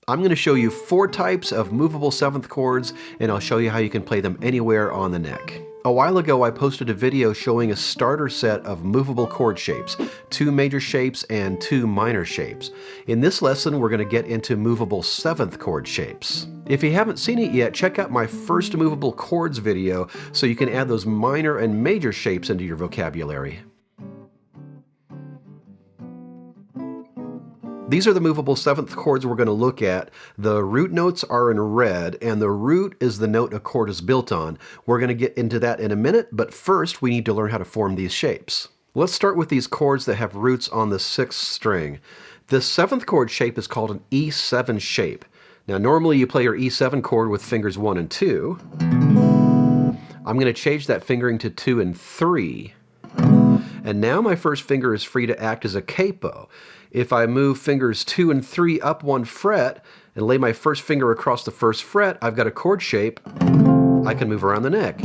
I'm going to show you 4 types of movable 7th chords, and I'll show you how you can play them anywhere on the neck. A while ago I posted a video showing a starter set of movable chord shapes, 2 major shapes and 2 minor shapes. In this lesson we're going to get into movable 7th chord shapes. If you haven't seen it yet, check out my first movable chords video so you can add those minor and major shapes into your vocabulary. These are the movable 7th chords we're going to look at. The root notes are in red, and the root is the note a chord is built on. We're going to get into that in a minute, but first we need to learn how to form these shapes. Let's start with these chords that have roots on the 6th string. This 7th chord shape is called an E7 shape. Now normally you play your E7 chord with fingers 1 and 2. I'm going to change that fingering to 2 and 3. And now my first finger is free to act as a capo. If I move fingers 2 and 3 up 1 fret and lay my first finger across the first fret, I've got a chord shape. I can move around the neck.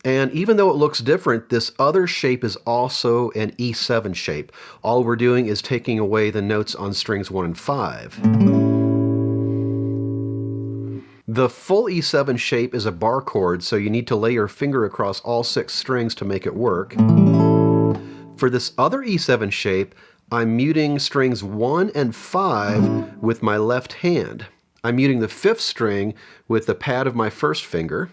And even though it looks different, this other shape is also an E7 shape. All we're doing is taking away the notes on strings 1 and 5. The full E7 shape is a bar chord, so you need to lay your finger across all 6 strings to make it work. For this other E7 shape, I'm muting strings 1 and 5 with my left hand. I'm muting the 5th string with the pad of my first finger,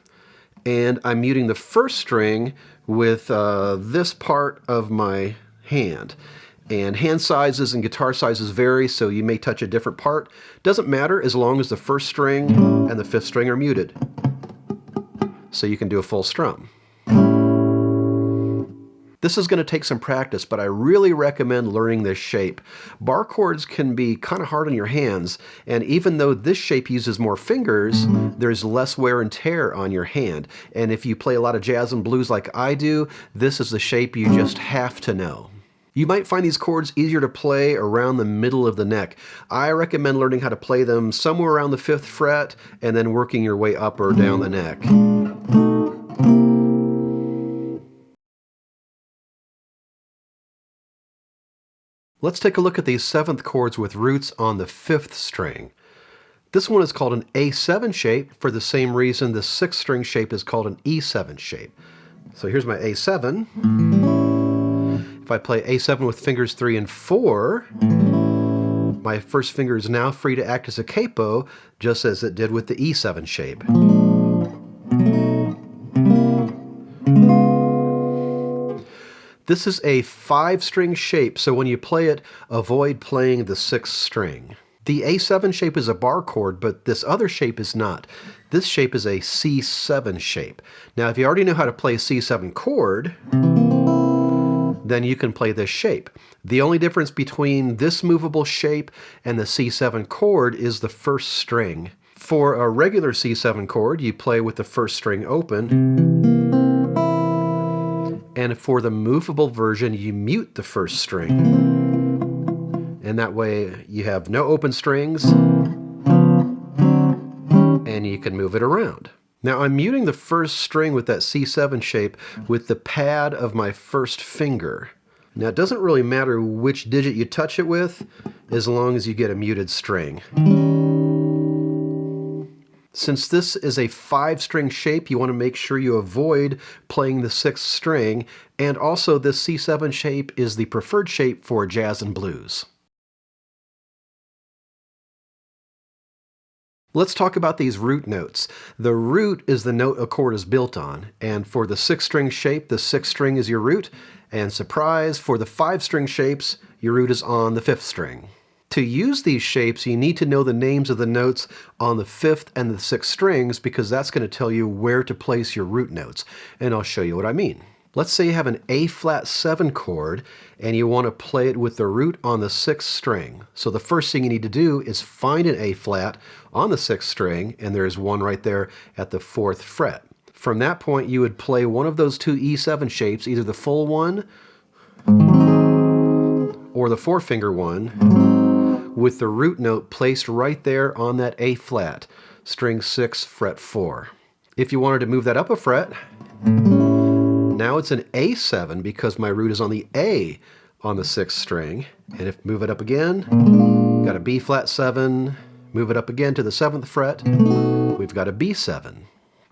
and I'm muting the 1st string with this part of my hand. And hand sizes and guitar sizes vary, so you may touch a different part. Doesn't matter as long as the 1st string and the 5th string are muted. So you can do a full strum. This is going to take some practice, but I really recommend learning this shape. Bar chords can be kind of hard on your hands, and even though this shape uses more fingers, there's less wear and tear on your hand. And if you play a lot of jazz and blues like I do, this is the shape you just have to know. You might find these chords easier to play around the middle of the neck. I recommend learning how to play them somewhere around the 5th fret and then working your way up or down the neck. Let's take a look at these 7th chords with roots on the 5th string. This one is called an A7 shape for the same reason the 6th string shape is called an E7 shape. So here's my A7. If I play A7 with fingers 3 and 4, my first finger is now free to act as a capo, just as it did with the E7 shape. This is a 5-string shape, so when you play it, avoid playing the 6th string. The A7 shape is a bar chord, but this other shape is not. This shape is a C7 shape. Now, if you already know how to play a C7 chord, then you can play this shape. The only difference between this movable shape and the C7 chord is the 1st string. For a regular C7 chord, you play with the 1st string open. And for the movable version, you mute the 1st string. And that way you have no open strings, and you can move it around. Now I'm muting the 1st string with that C7 shape with the pad of my 1st finger. Now it doesn't really matter which digit you touch it with, as long as you get a muted string. Since this is a 5-string shape, you want to make sure you avoid playing the 6th string, and also this C7 shape is the preferred shape for jazz and blues. Let's talk about these root notes. The root is the note a chord is built on, and for the 6-string shape, the 6th string is your root, and surprise, for the 5-string shapes, your root is on the 5th string. To use these shapes, you need to know the names of the notes on the 5th and the 6th strings, because that's going to tell you where to place your root notes, and I'll show you what I mean. Let's say you have an A-flat 7 chord, and you want to play it with the root on the 6th string. So the first thing you need to do is find an A-flat on the 6th string, and there's one right there at the 4th fret. From that point, you would play one of those 2 E7 shapes, either the full one or the 4-finger one, with the root note placed right there on that A-flat, string 6, fret 4. If you wanted to move that up a fret, now it's an A7 because my root is on the A on the 6th string. And if move it up again, got a B flat 7, move it up again to the 7th fret, we've got a B7.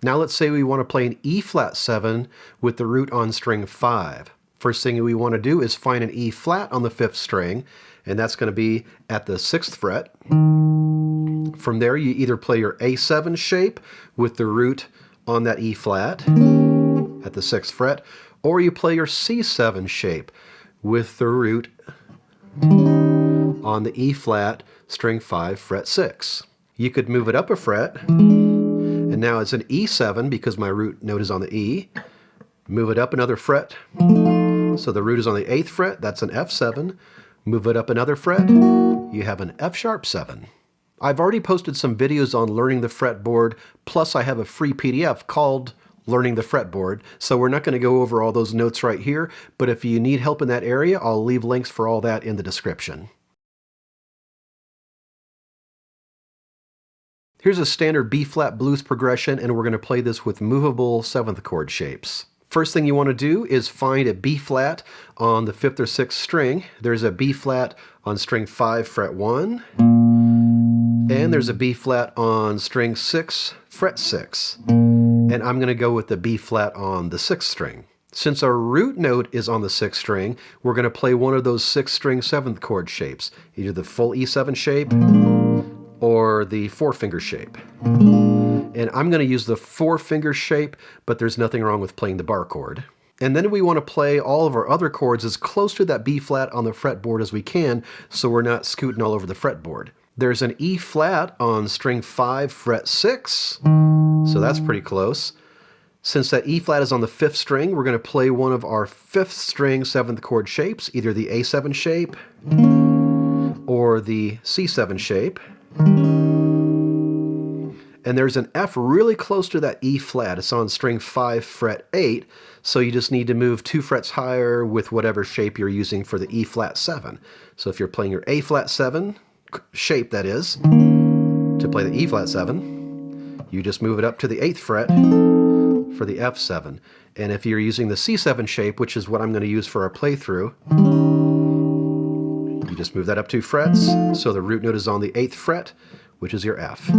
Now let's say we want to play an E flat 7 with the root on string 5. First thing we want to do is find an E flat on the 5th string, and that's going to be at the 6th fret. From there you either play your A7 shape with the root on that E flat at the 6th fret, or you play your C7 shape with the root on the E flat, string 5, fret 6. You could move it up a fret, and now it's an E7 because my root note is on the E. Move it up another fret, so the root is on the 8th fret, that's an F7. Move it up another fret, you have an F sharp 7. I've already posted some videos on learning the fretboard, plus I have a free PDF called Learning the Fretboard, so we're not going to go over all those notes right here, but if you need help in that area, I'll leave links for all that in the description. Here's a standard B-flat blues progression, and we're going to play this with movable 7th chord shapes. First thing you want to do is find a B-flat on the 5th or 6th string. There's a B-flat on string 5, fret 1, and there's a B-flat on string 6, fret 6. And I'm going to go with the B-flat on the 6th string. Since our root note is on the 6th string, we're going to play one of those 6-string 7th chord shapes, either the full E7 shape or the 4-finger shape. And I'm going to use the 4-finger shape, but there's nothing wrong with playing the bar chord. And then we want to play all of our other chords as close to that B-flat on the fretboard as we can, so we're not scooting all over the fretboard. There's an E flat on string 5, fret 6, so that's pretty close. Since that E flat is on the 5th string, we're going to play one of our 5th string 7th chord shapes, either the A7 shape or the C7 shape. And there's an F really close to that E flat. It's on string 5, fret 8, so you just need to move 2 frets higher with whatever shape you're using for the E flat 7. So if you're playing your A flat 7 shape, that is, to play the E flat 7, you just move it up to the 8th fret for the F7. And if you're using the C7 shape, which is what I'm going to use for our playthrough, you just move that up 2 frets, so the root note is on the 8th fret, which is your F.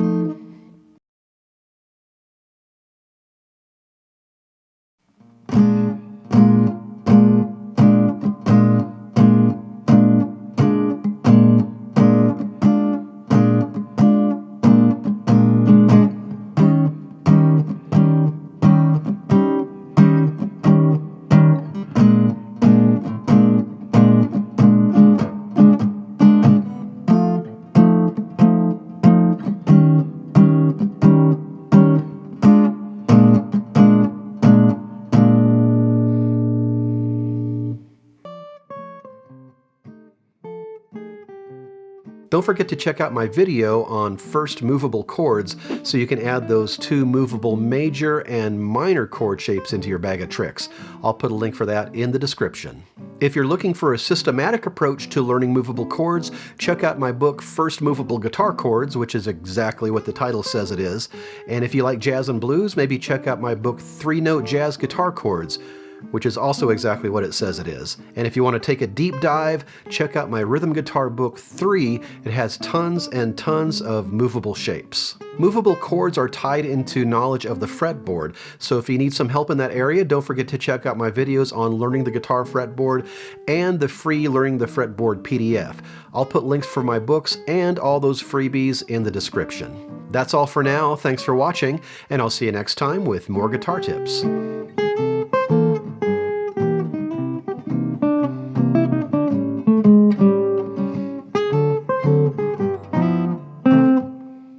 Don't forget to check out my video on first movable chords so you can add those 2 movable major and minor chord shapes into your bag of tricks. I'll put a link for that in the description. If you're looking for a systematic approach to learning movable chords, check out my book First Movable Guitar Chords, which is exactly what the title says it is. And if you like jazz and blues, maybe check out my book 3-Note Jazz Guitar Chords, which is also exactly what it says it is. And if you want to take a deep dive, check out my Rhythm Guitar Book 3. It has tons and tons of movable shapes. Movable chords are tied into knowledge of the fretboard, so if you need some help in that area, don't forget to check out my videos on learning the guitar fretboard and the free Learning the Fretboard PDF. I'll put links for my books and all those freebies in the description. That's all for now. Thanks for watching, and I'll see you next time with more guitar tips.